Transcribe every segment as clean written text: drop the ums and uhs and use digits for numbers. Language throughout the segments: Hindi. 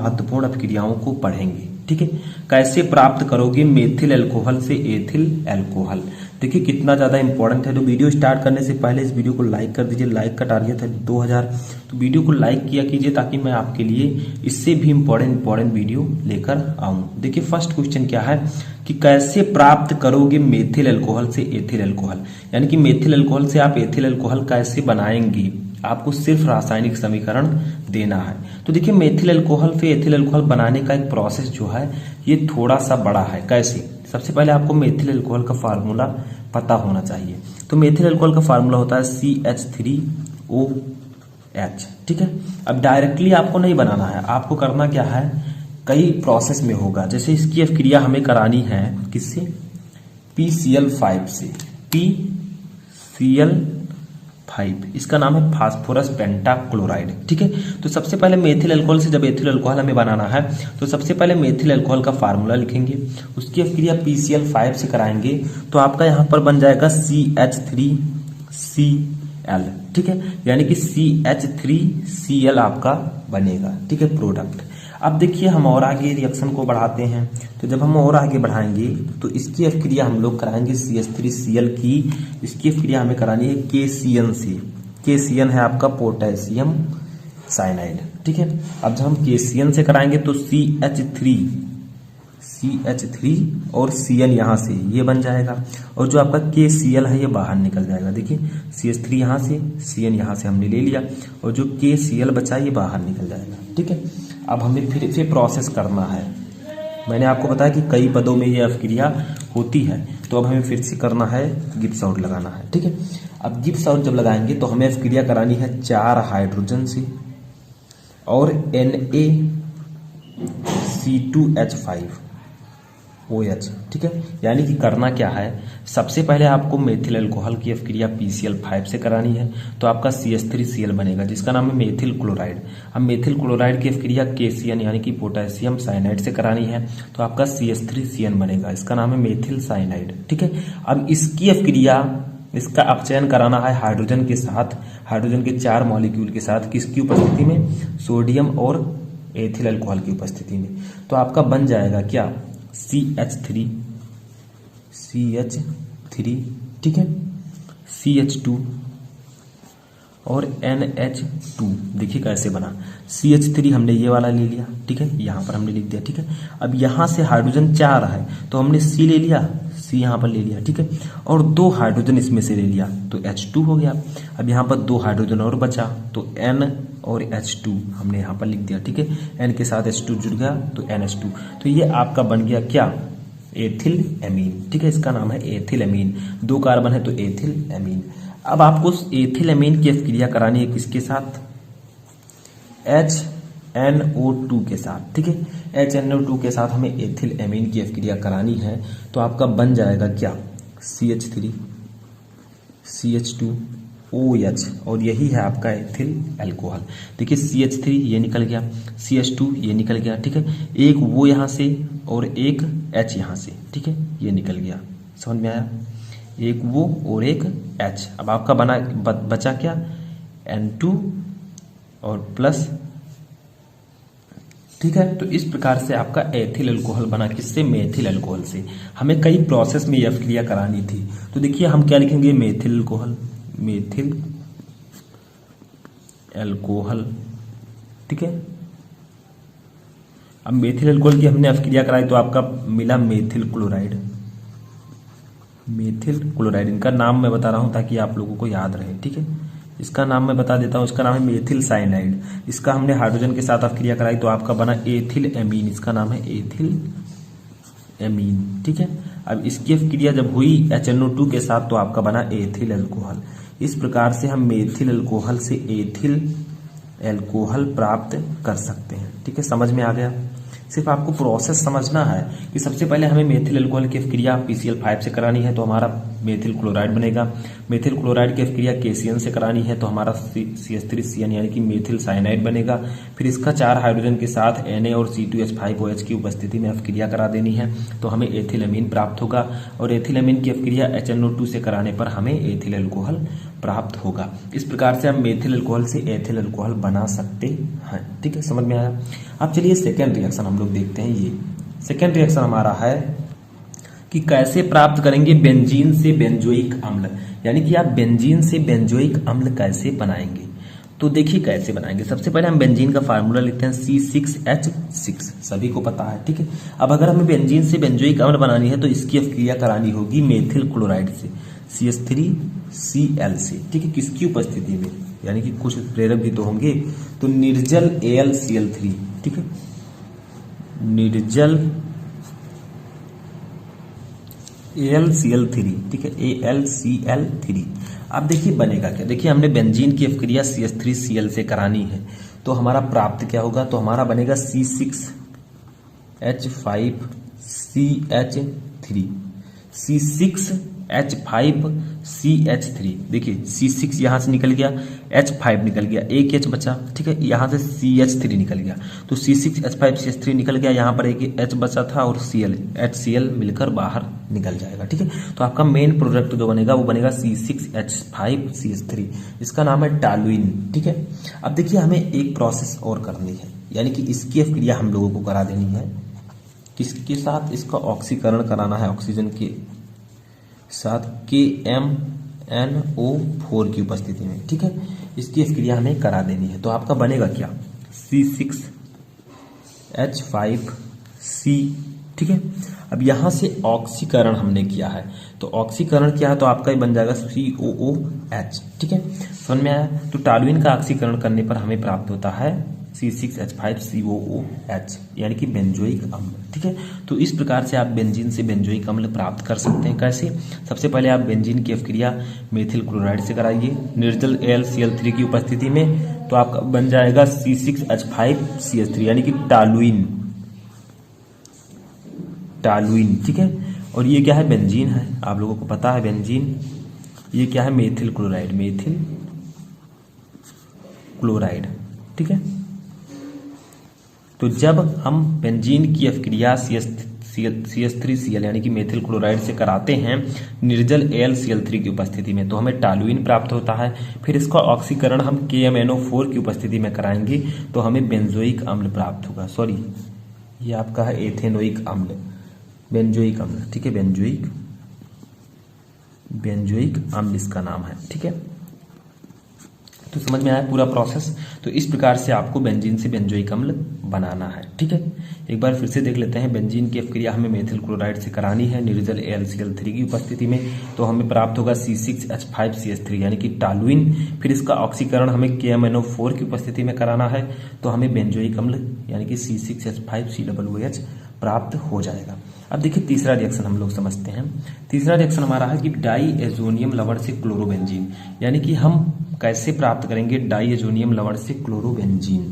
महत्वपूर्ण अपक्रियाओं को पढ़ेंगे। ठीक है, कैसे प्राप्त करोगे मेथिल अल्कोहल से एथिल अल्कोहल। देखिए कितना ज़्यादा इंपॉर्टेंट है। तो वीडियो स्टार्ट करने से पहले इस वीडियो को लाइक कर दीजिए। लाइक का टारगेट है 2000, तो वीडियो को लाइक किया कीजिए ताकि मैं आपके लिए इससे भी इंपॉर्टेंट वीडियो लेकर आऊँ। देखिए फर्स्ट क्वेश्चन क्या है कि कैसे प्राप्त करोगे मेथिल अल्कोहल से एथिल अल्कोहल, यानी कि मेथिल अल्कोहल से आप एथिल अल्कोहल कैसे बनाएंगे। आपको सिर्फ रासायनिक समीकरण देना है। तो देखिए मेथिल अल्कोहल से एथिल अल्कोहल बनाने का एक प्रोसेस जो है ये थोड़ा सा बड़ा है। कैसे, सबसे पहले आपको मेथिल अल्कोहल का फार्मूला पता होना चाहिए। तो मेथिल अल्कोहल का फार्मूला होता है CH3OH। ठीक है, अब डायरेक्टली आपको नहीं बनाना है, आपको करना क्या है, कई प्रोसेस में होगा। जैसे इसकी अभिक्रिया हमें करानी है किससे, PCl5 से, PCl5, इसका नाम है फास्फोरस पेंटाक्लोराइड। ठीक है, तो सबसे पहले मेथिल अल्कोहल से जब एथिल अल्कोहल हमें बनाना है तो सबसे पहले मेथिल अल्कोहल का फार्मूला लिखेंगे, उसकी अभिक्रिया PCl5 से कराएंगे तो आपका यहाँ पर बन जाएगा CH3Cl। ठीक है, यानी कि CH3Cl आपका बनेगा। ठीक है, प्रोडक्ट। अब देखिए हम और आगे रिएक्शन को बढ़ाते हैं। तो जब हम और आगे बढ़ाएंगे तो इसकी अभिक्रिया हम लोग कराएंगे CH3Cl की, इसकी अभिक्रिया हमें करानी है KCN से। KCN है आपका पोटेशियम साइनाइड। ठीक है, अब जब हम KCN से कराएंगे तो CH3 और Cn यहाँ से ये बन जाएगा, और जो आपका KCl है ये बाहर निकल जाएगा। देखिए CH3 यहाँ से, Cn यहाँ से हमने ले लिया, और जो KCl बचा ये बाहर निकल जाएगा। ठीक है, अब हमें फिर से प्रोसेस करना है। मैंने आपको बताया कि कई पदों में ये अभिक्रिया होती है, तो अब हमें फिर से करना है, गिब्स आउट लगाना है। ठीक है, अब गिब्स आउट जब लगाएंगे तो हमें अभिक्रिया करानी है 4 हाइड्रोजन से और NaC2H5OH। ठीक है, यानी कि करना क्या है, सबसे पहले आपको मेथिल अल्कोहल की अभिक्रिया PCl5 से करानी है तो आपका CH3Cl बनेगा जिसका नाम है मेथिल क्लोराइड। अब मेथिल क्लोराइड की अभिक्रिया KCN यानी कि पोटेशियम साइनाइड से करानी है तो आपका CH3CN बनेगा, इसका नाम है मेथिल साइनाइड। ठीक है, अब इसकी अभिक्रिया, इसका अपचयन कराना है हाइड्रोजन के साथ, हाइड्रोजन के 4 मॉलिक्यूल के साथ, किसकी उपस्थिति में, सोडियम और एथिल अल्कोहल की उपस्थिति में। तो आपका बन जाएगा क्या, CH3, ठीक है, CH2 और NH2। देखिए कैसे बना, CH3 हमने ये वाला ले लिया। ठीक है, यहाँ पर हमने लिख दिया। ठीक है, अब यहाँ से हाइड्रोजन 4 है तो हमने C ले लिया, C यहाँ पर ले लिया। ठीक है, और 2 हाइड्रोजन इसमें से ले लिया तो H2 हो गया। अब यहाँ पर 2 हाइड्रोजन और बचा तो N और H2 हमने यहाँ पर लिख दिया। ठीक है, N के साथ H2 जुड़ गया तो NH2। तो ये आपका बन गया क्या, एथिल एमीन। ठीक है, इसका नाम है एथिल एमीन। 2 कार्बन है तो एथिल एमीन। अब आपको एथिल एमीन की अभिक्रिया करानी है किसके साथ, HNO2 के साथ। ठीक है, HNO2 के साथ हमें एथिल एमीन की अभिक्रिया करानी है तो आपका बन जाएगा क्या, CH3 CH2OH, और यही है आपका एथिल अल्कोहल। देखिए CH3 ये निकल गया, CH2 ये निकल गया। ठीक है, एक वो यहाँ से और एक H यहाँ से। ठीक है, ये निकल गया, समझ में आया, एक वो और एक H। अब आपका बचा क्या, N2 और प्लस। ठीक है, तो इस प्रकार से आपका एथिल अल्कोहल बना, किससे, मेथिल अल्कोहल से। हमें कई प्रोसेस में यह अभिक्रिया करानी थी। तो देखिए हम क्या लिखेंगे, मेथिल अल्कोहल। ठीक है, अब मेथिल अल्कोहल की हमने अभिक्रिया कराई तो आपका मिला मेथिल क्लोराइड। इनका नाम मैं बता रहा हूं ताकि आप लोगों को याद रहे। ठीक है, इसका नाम मैं बता देता हूं, इसका नाम है मेथिल साइनाइड। इसका हमने हाइड्रोजन के साथ अभिक्रिया कराई तो आपका बना एथिल एमीन, इसका नाम है एथिल एमीन। ठीक है, अब इसकी अभिक्रिया जब हुई HNO2 के साथ तो आपका बना एथिल अल्कोहल। इस प्रकार से हम मेथिल अल्कोहल से एथिल अल्कोहल प्राप्त कर सकते हैं। ठीक है, समझ में आ गया। सिर्फ आपको प्रोसेस समझना है कि सबसे पहले हमें मेथिल अल्कोहल की अभिक्रिया PCl5 से करानी है तो हमारा मेथिल क्लोराइड बनेगा। मेथिल क्लोराइड की अभिक्रिया KCN से करानी है तो हमारा CH3CN यानी कि मेथिल साइनाइड बनेगा। फिर इसका 4 हाइड्रोजन के साथ Na और C2H5OH की उपस्थिति में अभिक्रिया करा देनी है तो हमें एथिल एमीन प्राप्त होगा, और एथिल एमीन की अभिक्रिया HNO2 से कराने पर हमें एथिल अल्कोहल प्राप्त होगा। इस प्रकार से हम मेथिल अल्कोहल से एथिल अल्कोहल बना सकते हैं। ठीक है, समझ में आया। अब चलिए सेकेंड रिएक्शन हम लोग देखते हैं। ये सेकेंड रिएक्शन हमारा है कि कैसे प्राप्त करेंगे बेंजीन से बेंजोइक अम्ल, यानी कि आप बेंजीन से बेंजोइक अम्ल कैसे बनाएंगे। तो देखिए कैसे बनाएंगे। सबसे पहले हम बेंजीन का फार्मूला लिखते हैं C6H6, सभी को पता है। ठीक है, अब अगर हमें बेंजीन से बेंजोइक अम्ल बनानी है तो इसकी अभिक्रिया करानी होगी मेथिल क्लोराइड से CH3Cl से। ठीक है, किसकी उपस्थिति में, यानी कि कुछ प्रेरक भी तो होंगे, तो निर्जल AlCl3। ठीक है, निर्जल AlCl3। ठीक है, AlCl3। अब देखिए बनेगा क्या। देखिए हमने बेंजीन की अभिक्रिया CH3Cl से करानी है, तो हमारा प्राप्त क्या होगा, तो हमारा बनेगा C6H5CH3 C6H5CH3। देखिए C6 यहां से निकल गया, H5 निकल गया, एक H बचा। ठीक है, यहां से CH3 निकल गया, तो C6H5CH3 निकल गया, यहां पर एक H बचा था और HCl मिलकर बाहर निकल जाएगा। ठीक है, तो आपका मेन प्रोडक्ट जो बनेगा वो बनेगा C6H5CH3। इसका नाम है टॉलुइन। ठीक है, अब देखिए हमें एक प्रोसेस और करनी है, यानी कि इसकी अभिक्रिया हम लोगों को करा देनी है। किसके साथ, इसका ऑक्सीकरण कराना है ऑक्सीजन के साथ KMnO4 की उपस्थिति में। ठीक है, इसकी अभिक्रिया हमें करा देनी है। तो आपका बनेगा क्या, C6H5C। ठीक है, अब यहां से ऑक्सीकरण हमने किया है, तो ऑक्सीकरण क्या है, तो आपका ही बन जाएगा COOH। ठीक है, समझ में आया। तो टॉलुइन का ऑक्सीकरण करने पर हमें प्राप्त होता है C6H5COOH, यानी कि बेंजोइक अम्ल। ठीक है, तो इस प्रकार से आप बेंजीन से बेंजोइक अम्ल प्राप्त कर सकते हैं। कैसे, सबसे पहले आप बेंजीन की अभिक्रिया मेथिल क्लोराइड से कराइए निर्जल AlCl3 की उपस्थिति में, तो आपका बन जाएगा C6H5CH3, यानी कि टॉलुइन। ठीक है, और ये क्या है, बेंजीन है, आप लोगों को पता है बेंजीन। ये क्या है, मेथिल क्लोराइड। ठीक है, तो जब हम बेंजीन की अभिक्रिया CH3Cl यानी कि मेथिल क्लोराइड से कराते हैं निर्जल AlCl3 की उपस्थिति में, तो हमें टॉलुइन प्राप्त होता है। फिर इसका ऑक्सीकरण हम KMnO4 की उपस्थिति में कराएंगे, तो हमें बेंजोइक अम्ल प्राप्त होगा। सॉरी, ये आपका है एथेनोइक अम्ल, बेंजोइक अम्ल। ठीक है, बेंजोइक अम्ल इसका नाम है। ठीक है, तो समझ में आया पूरा प्रोसेस। तो इस प्रकार से आपको बेंजीन से बेंजोइक अम्ल बनाना है। ठीक है, एक बार फिर से देख लेते हैं। बेंजीन की अभिक्रिया हमें मेथिल क्लोराइड से करानी है निर्जल AlCl3 की उपस्थिति में, तो हमें प्राप्त होगा C6H5CH3, यानी कि टॉलुइन। फिर इसका ऑक्सीकरण हमें KMnO4 की उपस्थिति में कराना है, तो हमें बेंजोइक अम्ल यानी कि C6H5COOH प्राप्त हो जाएगा। अब देखिए तीसरा रिएक्शन हम लोग समझते हैं। तीसरा रिएक्शन हमारा है कि डाईएजोनियम लवण से क्लोरोबेंजीन, यानी कि हम कैसे प्राप्त करेंगे डाईएजोनियम लवण से क्लोरोबेंजीन।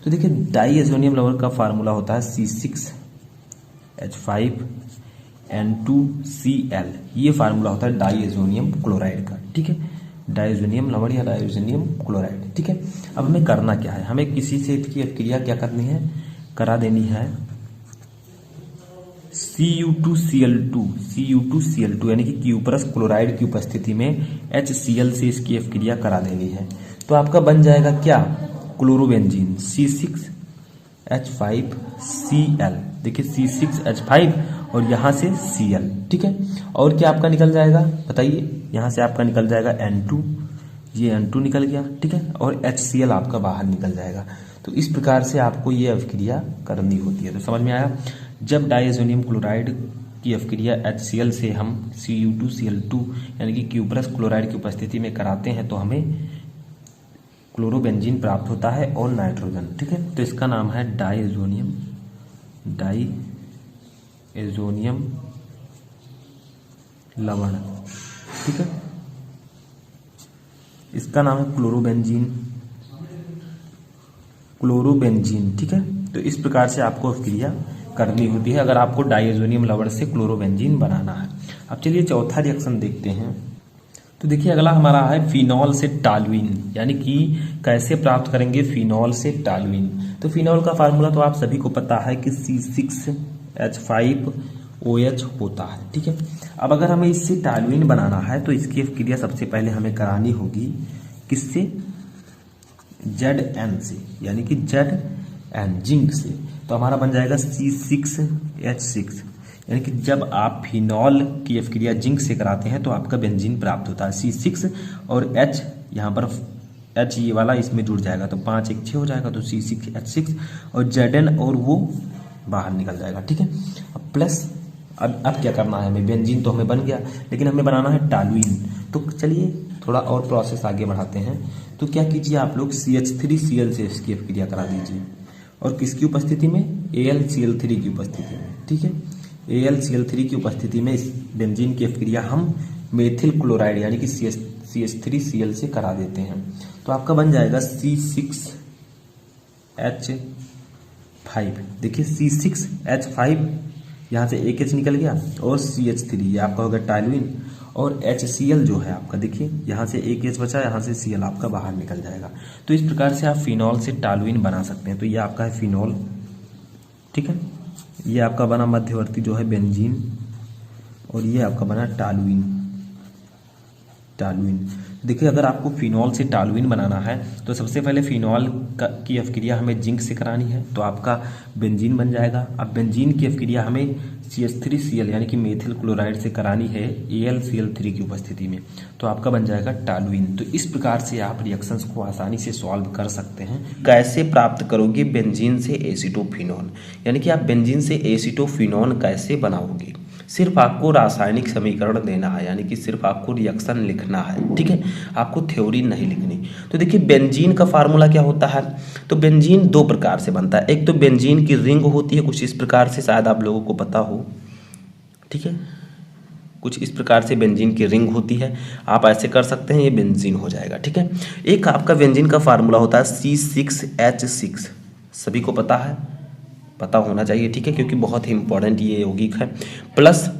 तो देखिए डाईएजोनियम लवण का फार्मूला होता है C6H5N2Cl। ये फार्मूला होता है डाईएजोनियम क्लोराइड का। ठीक है, डाईएजोनियम लवण या डाईएजोनियम क्लोराइड। ठीक है, अब हमें करना क्या है, हमें किसी से इसकी अभिक्रिया क्या करनी है, करा देनी है Cu2Cl2 यानी कि क्यूपरस क्लोराइड की उपस्थिति में HCl से इसकी अभिक्रिया करा देनी है। तो आपका बन जाएगा क्या, क्लोरोबेंजीन C6H5Cl। देखिए C6H5 और यहां से Cl। ठीक है, और क्या आपका निकल जाएगा बताइए, यहां से आपका निकल जाएगा N2, ये N2 निकल गया। ठीक है, और HCl आपका बाहर निकल जाएगा। तो इस प्रकार से आपको ये अभिक्रिया करनी होती है। तो समझ में आया, जब डाईएजोनियम क्लोराइड की अभिक्रिया HCl से हम Cu2Cl2 यानी कि क्यूपरस क्लोराइड की उपस्थिति में कराते हैं, तो हमें क्लोरोबेंजीन प्राप्त होता है और नाइट्रोजन। ठीक है, तो इसका नाम है डाईएजोनियम लवण। ठीक है, इसका नाम है क्लोरोबेंजीन। ठीक है, तो इस प्रकार से आपको अभिक्रिया करनी होती है अगर आपको डाईएजोनियम लवण से क्लोरोबेंजीन बनाना है। अब चलिए चौथा रिएक्शन देखते हैं। तो देखिए अगला हमारा है फिनॉल से टॉलुइन, यानी कि कैसे प्राप्त करेंगे फिनॉल से टॉलुइन। तो फिनॉल का फार्मूला तो आप सभी को पता है कि C6H5 OH होता है, ठीक है। अब अगर हमें इससे टॉल्यूइन बनाना है तो इसकी अभिक्रिया सबसे पहले हमें करानी होगी किससे, Zn से, यानी कि Zn जिंक से। तो हमारा बन जाएगा C6H6, यानी कि जब आप फिनॉल की अभिक्रिया जिंक से कराते हैं तो आपका बेंजीन प्राप्त होता है। C6 और H यहाँ पर H ये वाला इसमें जुड़ जाएगा तो 5 1 6 हो जाएगा, तो C6H6 और Zn और वो बाहर निकल जाएगा, ठीक है। अब प्लस अब क्या करना है हमें, बेंजीन तो हमें बन गया, लेकिन हमें बनाना है टॉल्यूइन। तो चलिए थोड़ा और प्रोसेस आगे बढ़ाते हैं। तो क्या कीजिए आप लोग CH3Cl से इसकी अभिक्रिया करा दीजिए, और किसकी उपस्थिति में, AlCl3 की उपस्थिति में, ठीक है। AlCl3 की उपस्थिति में इस बेंजीन की अभिक्रिया हम मेथिल क्लोराइड यानी कि CH3Cl से करा देते हैं। तो आपका बन जाएगा C6H5। देखिए C6H5 यहाँ से एक H निकल गया और CH3 ये आपका होगा टॉल्यूइन, और HCl जो है आपका, देखिए यहाँ से एक H बचा, यहाँ से Cl आपका बाहर निकल जाएगा। तो इस प्रकार से आप फिनॉल से टॉल्यूइन बना सकते हैं। तो ये आपका है फिनॉल, ठीक है। ये आपका बना मध्यवर्ती जो है बेंजीन, और ये आपका बना टॉल्यूइन। देखिए अगर आपको फिनॉल से टॉल्यूइन बनाना है तो सबसे पहले फिनॉल की अभिक्रिया हमें जिंक से करानी है, तो आपका बेंजीन बन जाएगा। अब बेंजीन की अभिक्रिया हमें CH3Cl यानी कि मेथिल क्लोराइड से करानी है AlCl3 की उपस्थिति में, तो आपका बन जाएगा टॉल्यूइन। तो इस प्रकार से आप रिएक्शंस को आसानी से सॉल्व कर सकते हैं। कैसे प्राप्त करोगे बेंजीन से एसीटोफिनॉन, यानी कि आप बेंजीन से एसीटोफिनॉन कैसे बनाओगे। सिर्फ आपको रासायनिक समीकरण देना है, यानी कि सिर्फ आपको रिएक्शन लिखना है, ठीक है, आपको थ्योरी नहीं लिखनी। तो देखिए बेंजीन का फार्मूला क्या होता है। तो बेंजीन दो प्रकार से बनता है। एक तो बेंजीन की रिंग होती है कुछ इस प्रकार से, शायद आप लोगों को पता हो, ठीक है, कुछ इस प्रकार से बेंजीन की रिंग होती है। आप ऐसे कर सकते हैं, ये बेंजीन हो जाएगा, ठीक है। एक आपका बेंजीन का फार्मूला होता है C6H6, सभी को पता है, पता होना चाहिए, ठीक है, क्योंकि बहुत ही इंपॉर्टेंट ये यौगिक है। प्लस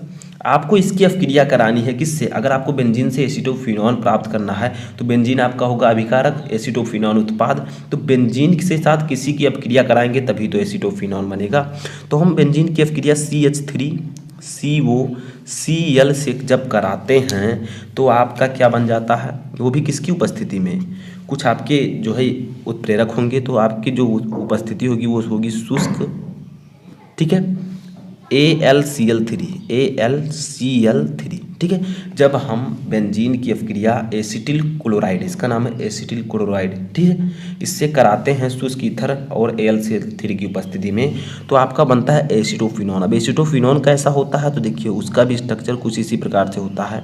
आपको इसकी अभिक्रिया करानी है किससे, अगर आपको बेंजीन से एसीटोफिनॉन प्राप्त करना है तो बेंजीन आपका होगा अभिकारक, एसीटोफिनॉन उत्पाद। तो बेंजीन के साथ किसी की अभिक्रिया कराएंगे तभी तो एसीटोफिनॉन बनेगा। तो हम बेंजीन की अभिक्रिया CH3COCl से जब कराते हैं तो आपका क्या बन जाता है, वो भी किसकी उपस्थिति में, कुछ आपके जो है उत्प्रेरक होंगे, तो आपकी जो उपस्थिति होगी वो होगी शुष्क, ठीक है, AlCl3, ठीक है। जब हम बेंजीन की अभिक्रिया एसिटिल क्लोराइड, इसका नाम है एसिटिल क्लोराइड, ठीक है, इससे कराते हैं शुष्क ईथर और AlCl3 की उपस्थिति में, तो आपका बनता है एसीटोफिनॉन। अब एसीटोफिनॉन कैसा होता है, तो देखिए उसका भी स्ट्रक्चर कुछ इसी प्रकार से होता है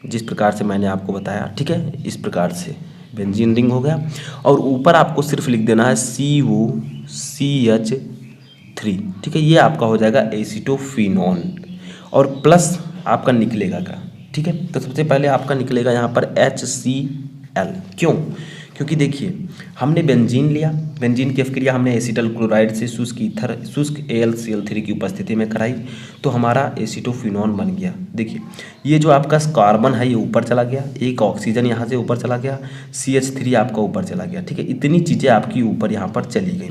जिस प्रकार से मैंने आपको बताया, ठीक है। इस प्रकार से बेंजीन रिंग हो गया, और ऊपर आपको सिर्फ लिख देना है COCH3, ठीक है, ये आपका हो जाएगा एसीटोफिनॉन, और प्लस आपका निकलेगा का, ठीक है। तो सबसे पहले आपका निकलेगा यहाँ पर HCl, क्यों, क्योंकि देखिए हमने बेंजीन लिया, बेंजीन की अभिक्रिया हमने एसिटल क्लोराइड से शुष्क AlCl3 की उपस्थिति में कराई, तो हमारा एसीटोफिनॉन बन गया। देखिए ये जो आपका कार्बन है ये ऊपर चला गया, एक ऑक्सीजन यहाँ से ऊपर चला गया, CH3 आपका ऊपर चला गया, ठीक है, इतनी चीज़ें आपकी ऊपर यहाँ पर चली गई।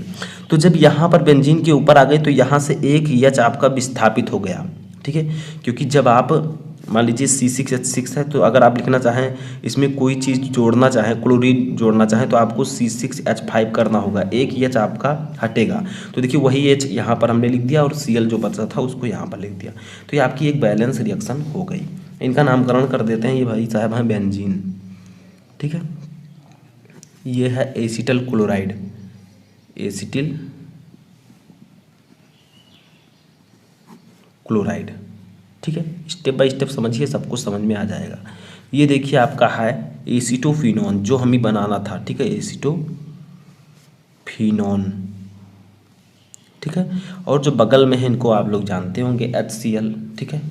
तो जब यहाँ पर बेंजीन के ऊपर आ गई तो यहाँ से एक H आपका विस्थापित हो गया, ठीक है, क्योंकि जब आप मान लीजिए C6H6 है, तो अगर आप लिखना चाहें इसमें कोई चीज़ जोड़ना चाहें, क्लोरीन जोड़ना चाहें, तो आपको C6H5 करना होगा, एक H आपका हटेगा। तो देखिए वही H यहाँ पर हमने लिख दिया और Cl जो बचा था उसको यहाँ पर लिख दिया, तो ये आपकी एक बैलेंस रिएक्शन हो गई। इनका नामकरण कर देते हैं, ये भाई साहब हैं बेंजीन, ठीक है। ये है एसिटल क्लोराइड, एसिटिल क्लोराइड, ठीक है। स्टेप बाय स्टेप समझिए, सब कुछ समझ में आ जाएगा। ये देखिए आपका है एसीटोफिनॉन जो हमें बनाना था, ठीक है, एसीटोफिनॉन, ठीक है। और जो बगल में है इनको आप लोग जानते होंगे HCl, ठीक है,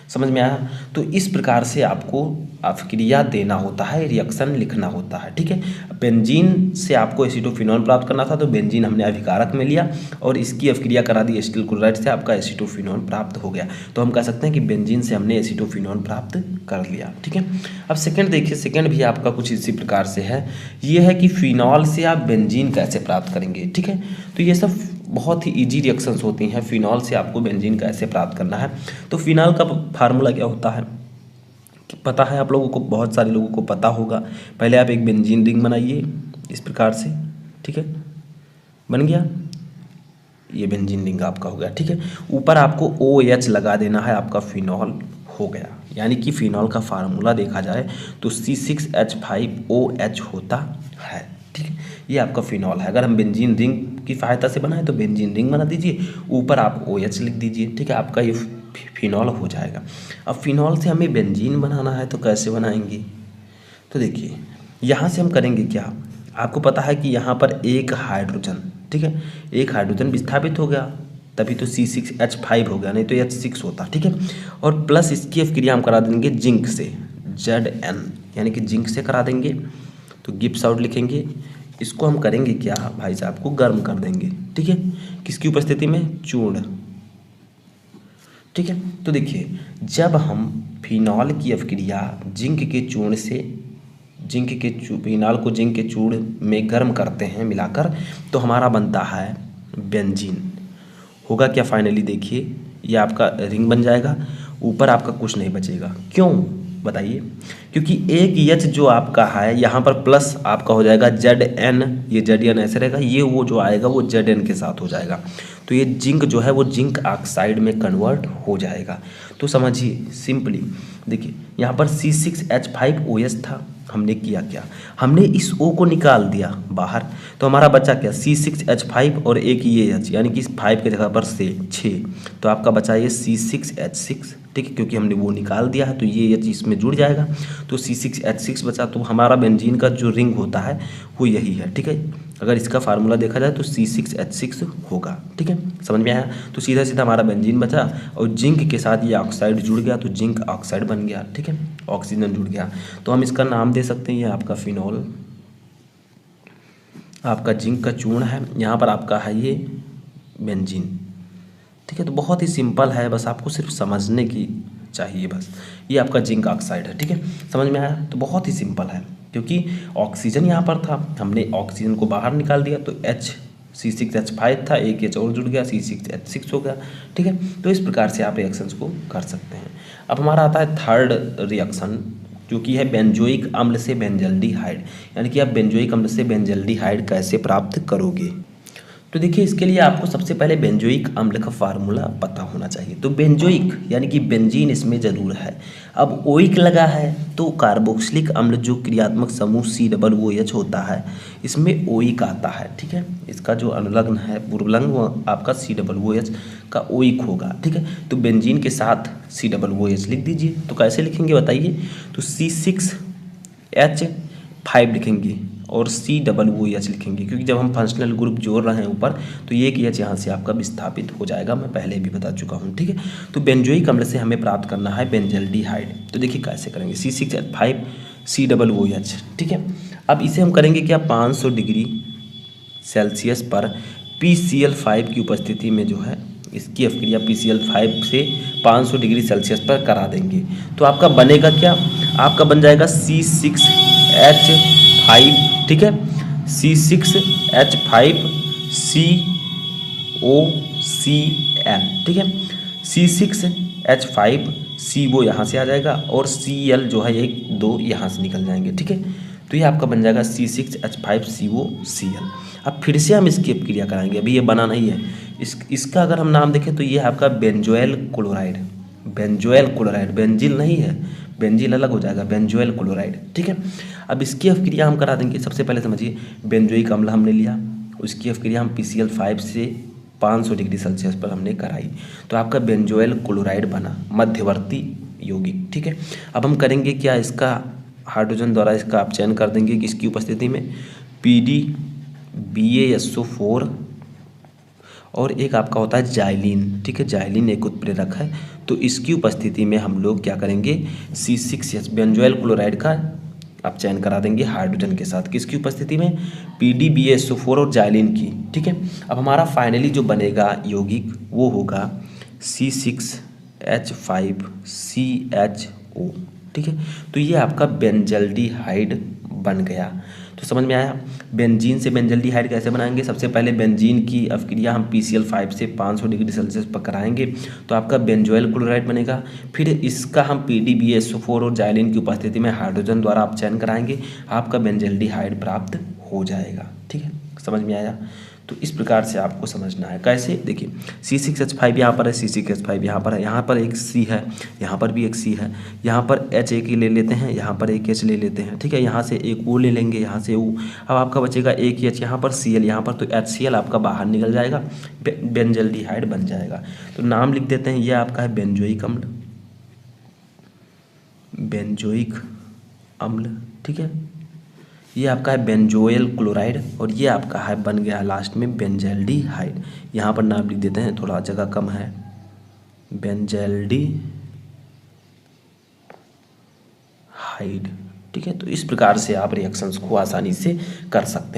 समझ में आया। तो इस प्रकार से आपको अभिक्रिया देना होता है, रिएक्शन लिखना होता है, ठीक है। बेंजीन से आपको एसीटोफिनॉन प्राप्त करना था तो बेंजीन हमने अभिकारक में लिया और इसकी अभिक्रिया करा दी एसिटिल क्लोराइड से, आपका एसीटोफिनॉन प्राप्त हो गया। तो हम कह सकते हैं कि बेंजीन से हमने एसीटोफिनॉन प्राप्त कर लिया, ठीक है। अब सेकंड देखिए, सेकंड भी आपका कुछ इसी प्रकार से है। ये है कि फिनॉल से आप बेंजीन कैसे प्राप्त करेंगे, ठीक है। तो ये सब बहुत ही इजी रिएक्शंस होती हैं। फिनॉल से आपको बेंजीन कैसे प्राप्त करना है, तो फिनॉल का फार्मूला क्या होता है कि पता है आप लोगों को, बहुत सारे लोगों को पता होगा। पहले आप एक बेंजीन रिंग बनाइए इस प्रकार से, ठीक है, बन गया, ये बेंजीन रिंग आपका हो गया, ठीक है। ऊपर आपको OH लगा देना है, आपका फिनॉल हो गया। यानी कि फिनॉल का फार्मूला देखा जाए तो C6H5OH होता है, ठीक है। ये आपका फिनॉल है। अगर हम बेंजीन रिंग की सहायता से बनाएं तो बेंजीन रिंग बना दीजिए, ऊपर आप OH लिख दीजिए, ठीक है, आपका ये फिनॉल हो जाएगा। अब फिनॉल से हमें बेंजीन बनाना है तो कैसे बनाएंगे, तो देखिए यहाँ से हम करेंगे क्या, आपको पता है कि यहाँ पर एक हाइड्रोजन, ठीक है, एक हाइड्रोजन विस्थापित हो गया, तभी तो C6H5 हो गया, नहीं तो H6 होता, ठीक है। और प्लस इसकी अभिक्रिया हम करा देंगे जिंक से, Zn, यानी कि जिंक से करा देंगे, तो गिब्स आउट लिखेंगे। इसको हम करेंगे क्या भाई साहब को गर्म कर देंगे, ठीक है, किसकी उपस्थिति में, चूर्ण, ठीक है। तो देखिए जब हम फिनॉल की अभिक्रिया जिंक के चूर्ण से, फिनॉल को जिंक के चूर्ण में गर्म करते हैं मिलाकर, तो हमारा बनता है बेंजीन। होगा क्या फाइनली, देखिए ये आपका रिंग बन जाएगा, ऊपर आपका कुछ नहीं बचेगा। क्यों बताइए, क्योंकि एक H जो आपका है यहाँ पर प्लस आपका हो जाएगा Zn, ये Zn ऐसे रहेगा, ये वो जो आएगा वो Zn के साथ हो जाएगा, तो ये जिंक जो है वो जिंक ऑक्साइड में कन्वर्ट हो जाएगा। तो समझिए सिंपली, देखिए यहाँ पर C6H5OH था, हमने किया क्या, हमने इस O को निकाल दिया बाहर, तो हमारा बचा क्या, C6H5 और एक ये H, यानी कि इस 5 के जगह पर से 6, तो आपका बचा ये C6H6, ठीक है, क्योंकि हमने वो निकाल दिया है तो ये H इसमें जुड़ जाएगा, तो C6H6 बचा। तो हमारा बेंजीन का जो रिंग होता है वो यही है, ठीक है। अगर इसका फार्मूला देखा जाए तो C6H6 होगा, ठीक है, समझ में आया। तो सीधा सीधा हमारा बेंजीन बचा और जिंक के साथ ये ऑक्साइड जुड़ गया, तो जिंक ऑक्साइड बन गया, ठीक है, ऑक्सीजन जुड़ गया, तो हम इसका नाम दे सकते हैं, ये आपका फिनॉल, आपका जिंक का चूर्ण है, यहाँ पर आपका है ये बेंजीन, ठीक है। तो बहुत ही सिंपल है, बस आपको सिर्फ समझने की चाहिए, बस ये आपका जिंक ऑक्साइड है, ठीक है, समझ में आया। तो बहुत ही सिंपल है, क्योंकि ऑक्सीजन यहाँ पर था, हमने ऑक्सीजन को बाहर निकाल दिया, तो C6H5 था, एक H और जुड़ गया, C6H6 हो गया, ठीक है। तो इस प्रकार से आप रिएक्शंस को कर सकते हैं। अब हमारा आता है थर्ड रिएक्शन, जो कि है बेंजोइक अम्ल से बेंजल्डिहाइड, यानी कि आप बेंजोइक अम्ल से बेंजल्डिहाइड कैसे प्राप्त करोगे। तो देखिए इसके लिए आपको सबसे पहले बेंजोइक अम्ल का फार्मूला पता होना चाहिए। तो बेंजोइक यानी कि बेंजीन इसमें जरूर है। अब ओइक लगा है तो कार्बोक्सिलिक अम्ल जो क्रियात्मक समूह COOH होता है, इसमें ओइक आता है, ठीक है। इसका जो अनुलग्न है पूर्वलग्न वो आपका COOH का ओइक होगा, ठीक है। तो बेंजीन के साथ COOH लिख दीजिए। तो कैसे लिखेंगे बताइए, तो C6H5 लिखेंगे और COOH लिखेंगे, क्योंकि जब हम फंक्शनल ग्रुप जोड़ रहे हैं ऊपर, तो ये कि H यहाँ से आपका विस्थापित हो जाएगा, मैं पहले भी बता चुका हूँ, ठीक है। तो बेंजोइक अम्ल से हमें प्राप्त करना है बेंजल्डिहाइड। तो देखिए कैसे करेंगे, C6H5 COOH, ठीक है। अब इसे हम करेंगे क्या, 500 डिग्री सेल्सियस पर PCl5 की उपस्थिति में जो है इसकी अभिक्रिया PCl5 से 500 डिग्री सेल्सियस पर करा देंगे। तो आपका बनेगा क्या, आपका बन जाएगा C6H5, ठीक है, C6H5COCl, ठीक है, C6H5CO यहाँ से आ जाएगा और Cl जो है 1 2 यहाँ से निकल जाएंगे, ठीक है। तो ये आपका बन जाएगा C6H5COCl। अब फिर से हम इसकी अभिक्रिया कराएंगे, अभी ये बना नहीं है, इसका अगर हम नाम देखें तो ये आपका बेंजोइल क्लोराइड, बेंजील नहीं है, बेंजील अलग हो जाएगा, बेंजोइल क्लोराइड, ठीक है। अब इसकी अभिक्रिया हम करा देंगे। सबसे पहले समझिए, बेंजोइक अम्ल हमने लिया, उसकी अभिक्रिया हम PCl5 से 500 डिग्री सेल्सियस पर हमने कराई, तो आपका बेंजोइल क्लोराइड बना, मध्यवर्ती यौगिक, ठीक है। अब हम करेंगे क्या, इसका हाइड्रोजन द्वारा इसका आप चयन कर देंगे किसकी उपस्थिति में, PDBaSO4 और एक आपका होता है जाइलिन, ठीक है, जाइलिन एक उत्प्रेरक है, तो इसकी उपस्थिति में हम लोग क्या करेंगे, C6H बेंजोइल क्लोराइड का आप चयन करा देंगे हाइड्रोजन के साथ, किसकी उपस्थिति में, PDBaSO4 और जाइलिन की, ठीक है। अब हमारा फाइनली जो बनेगा यौगिक वो होगा C6H5CHO, ठीक है। तो ये आपका बेंजल्डिहाइड बन गया। तो तो समझ में आया। बेंजीन से बेंजल्डिहाइड कैसे बनाएंगे, सबसे पहले बेंजीन की अभिक्रिया हम PCl5 से 500 डिग्री सेल्सियस पर कराएंगे तो आपका बेंजोइल क्लोराइड बनेगा। फिर इसका हम PdBSO4 और जाइलिन की उपस्थिति में हाइड्रोजन द्वारा आप चयन कराएंगे, आपका बेंजल्डिहाइड प्राप्त हो जाएगा। ठीक है, समझ में आया। तो इस प्रकार से आपको समझना है। कैसे, देखिए C6H5 यहाँ पर है, C6H5 यहाँ पर है, यहाँ पर एक C है, यहाँ पर भी एक C है, यहाँ पर H एक ही ले लेते हैं, यहाँ पर एक H ले लेते हैं। ठीक है, यहाँ से एक O ले लेंगे, यहाँ से O, अब आपका बचेगा एक H, यहाँ पर Cl, यहाँ पर तो HCl आपका बाहर निकल जाएगा, बेंजल्डिहाइड बन जाएगा। तो नाम लिख देते हैं, ये आपका है बेंजोइक अम्ल, बेंजोइक अम्ल। ठीक है, ये आपका है बेंजोइल क्लोराइड और ये आपका है बन गया लास्ट में बेंजल्डिहाइड। यहाँ पर नाम लिख देते हैं, थोड़ा जगह कम है, बेंजल्डिहाइड। ठीक है, तो इस प्रकार से आप रिएक्शंस को आसानी से कर सकते हैं।